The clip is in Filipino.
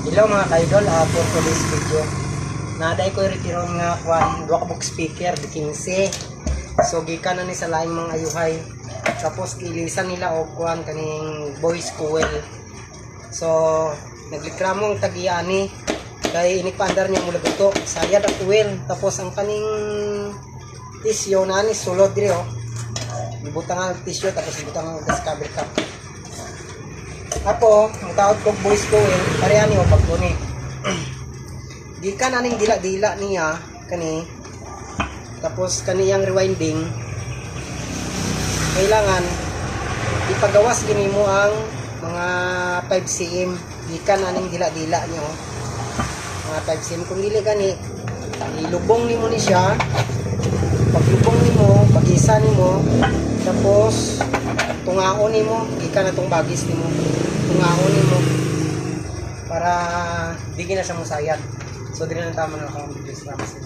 Hello mga ka-idol, for today's video naday ko retiro nga kuan duha ka box speaker di 15. So gikan na ni sa laing mga ayuhay, tapos ilisan nila og kuan kaning voice coil. So naglikramong tagiyani kay inikpaandar niya mula gusto sayad ang coil, tapos ang kaning tisyo na ni sulod dire ibutang ang tisyo tapos ibutang ang discovery cup. Ako, ang tawag kong voice coil, parehan niyo pagkuni. Gikan aning dila-dila niya, kani. Tapos kaniyang rewinding, kailangan ipagawas gini mo ang mga 5 cm. Gikan aning dila-dila niyo. Mga 5 cm. Kung dili gani, ilubong nimo ni siya. Paglubong nimo, pag-isa nimo, tapos tungaon nimo, gikan na tong bagis nimo. Tungaon nimo para di na siya musayad. So dili na tama na akong videos na kasi